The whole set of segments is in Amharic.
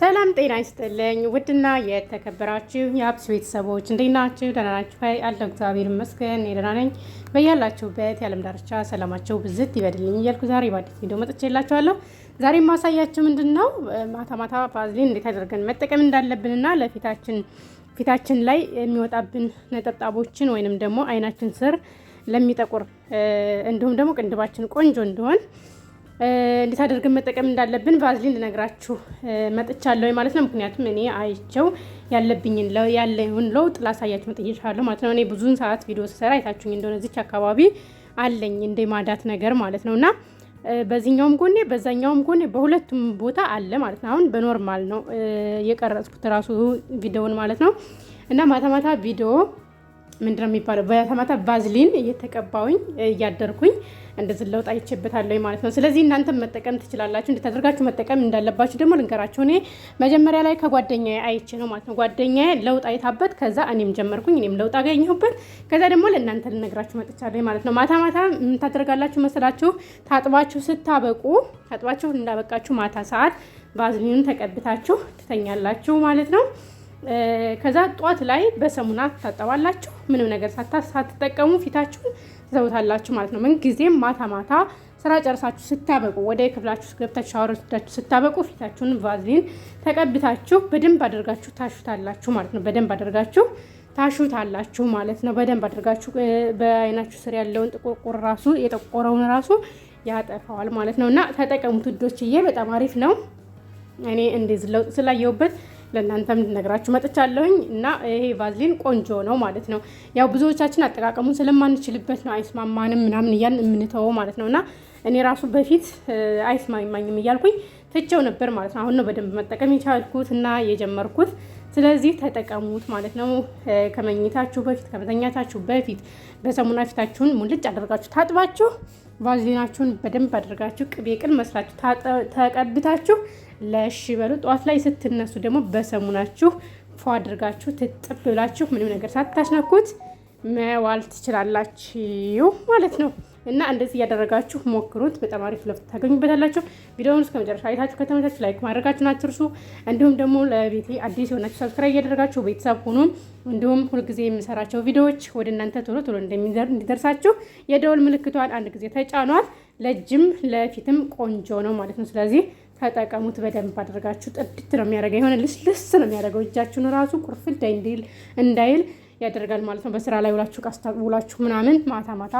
ሰላም ጤና ይስጥልኝ። ውድና የተከበራችሁ የአብስ ቤተሰቦች እንዴት ናችሁ? ደህና ናችሁ? አለሁ እግዚአብሔር ይመስገን ደህና ነኝ። በያላችሁበት የዓለም ዳርቻ ሰላማችሁ ብዝት ይበድልኝ እያልኩ ዛሬ በአዲስ ቪዲዮ መጥቼላችኋለሁ። ዛሬ ማሳያችሁ ምንድነው ማታ ማታ ቫዝሊን እንዴት አድርገን መጠቀም እንዳለብንና ፊታችን ላይ የሚወጣብን ነጠብጣቦችን ወይንም ደግሞ አይናችን ስር ለሚጠቁር እንዲሁም ደግሞ ቅንድባችን ቆንጆ እንዲሆን እንዴት አድርገን መጠቀም እንዳለብን ቫዝሊን ልነግራችሁ መጥቻለሁ ማለት ነው። ምክንያቱም እኔ አይቼው ያለውን ለውጥ ላሳያችሁ መጥቻለሁ ማለት ነው። እኔ ብዙውን ሰዓት ቪዲዮ ስሰራ አይታችሁኝ እንደሆነ እዚች አካባቢ አለኝ እንደ ማዳት ነገር ማለት ነውና በዚህኛውም ጎኔ በዛኛውም ጎኔ በሁለቱም ቦታ አለ ማለት ነው። አሁን በኖርማል ነው የቀረጽኩት ራሱ ቪዲዮውን ማለት ነው። እና ማታ ማታ ቪዲዮ ምንድነው የሚባለው በተማታ ቫዝሊን እየተቀባውኝ እያደርኩኝ እንደዚህ ለውጥ አይቼበታለሁ ማለት ነው። ስለዚህ እናንተም መጠቀም ትችላላችሁ። እንዴት አድርጋችሁ መጠቀም እንዳለባችሁ ደግሞ ልንገራችሁ። እኔ መጀመሪያ ላይ ከጓደኛዬ አይቼ ነው ማለት ነው። ጓደኛዬ ለውጥ አይታበት ከዛ እኔም ጀመርኩኝ፣ እኔም ለውጥ አገኘሁበት። ከዛ ደግሞ ለእናንተ ልነግራችሁ መጥቻለሁ ማለት ነው። ማታ ማታ ምን ታደርጋላችሁ መሰላችሁ? ታጥባችሁ እንዳበቃችሁ ማታ ሰዓት ቫዝሊኑን ተቀብታችሁ ትተኛላችሁ ማለት ነው። ከዛ ጧት ላይ በሰሙና ታጠባላችሁ። ምንም ነገር ሳትጠቀሙ ፊታችሁን ትዘውታላችሁ ማለት ነው። ምን ጊዜም ማታ ማታ ስራ ጨርሳችሁ ስታበቁ ወደ ክፍላችሁ ገብታችሁ ሻወር ወስዳችሁ ስታበቁ ፊታችሁን ቫዝሊን ተቀብታችሁ በደንብ አድርጋችሁ ታሹታላችሁ ማለት ነው። በደንብ አድርጋችሁ ታሹታላችሁ ማለት ነው። በደንብ አድርጋችሁ በአይናችሁ ስር ያለውን ጥቁር ራሱ የጠቆረውን ራሱ ያጠፋዋል ማለት ነውና ተጠቀሙት ውዶችዬ። በጣም አሪፍ ነው። እኔ እንደዚህ ለውጥ ስላየሁበት ለእናንተም ልነግራችሁ መጥቻለሁኝ እና ይሄ ቫዝሊን ቆንጆ ነው ማለት ነው። ያው ብዙዎቻችን አጠቃቀሙን ስለማንችልበት ነው አይስማማንም ምናምን እያልን የምንተወው ማለት ነውና እኔ ራሱ በፊት አይስማማኝም እያልኩኝ ትቼው ነበር ማለት ነው። አሁን ነው በደንብ መጠቀም የቻልኩት እና የጀመርኩት። ስለዚህ ተጠቀሙት ማለት ነው። ከመኝታችሁ በፊት ከመተኛታችሁ በፊት በሰሙና ፊታችሁን ሙልጭ አድርጋችሁ ታጥባችሁ ቫዝሊናችሁን በደንብ አድርጋችሁ ቅቤ ቅል መስላችሁ ተቀብታችሁ ለሽ በሉ። ጧት ላይ ስትነሱ ደግሞ በሰሙናችሁ ፏ አድርጋችሁ ትጥብ ብላችሁ ምንም ነገር ሳታስነኩት መዋል ትችላላችሁ ማለት ነው። እና እንደዚህ እያደረጋችሁ ሞክሩት። በጣም አሪፍ ለውጥ ታገኙበታላችሁ። ቪዲዮውን እስከ መጨረሻ አይታችሁ ከተመቻችሁ ላይክ ማድረጋችሁን አትርሱ። እንዲሁም ደግሞ ለቤቴ አዲስ የሆናችሁ ሰብስክራይብ እያደረጋችሁ ቤተሰብ ሁኑ። እንዲሁም ሁልጊዜ የምሰራቸው ቪዲዮዎች ወደ እናንተ ቶሎ እንዲደርሳችሁ የደወል ምልክቷን አንድ ጊዜ ተጫኗት። ለእጅም ለፊትም ቆንጆ ነው ማለት ነው። ስለዚህ ተጠቀሙት በደንብ አድርጋችሁ። ጥድት ነው የሚያደርገው፣ የሆነ ልስልስ ነው የሚያደርገው። እጃችሁን ራሱ ቁርፍል እንዳይል ያደርጋል ማለት ነው። በስራ ላይ ውላችሁ ቃስታውላችሁ ምናምን ማታ ማታ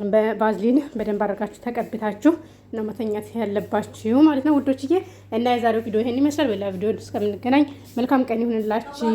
በቫዝሊን በደንብ አድርጋችሁ ተቀብታችሁ ነው መተኛት ያለባችሁ ማለት ነው ውዶችዬ። እና የዛሬው ቪዲዮ ይሄን ይመስላል። በሌላ ቪዲዮ እስከምንገናኝ መልካም ቀን ይሁንላችሁ።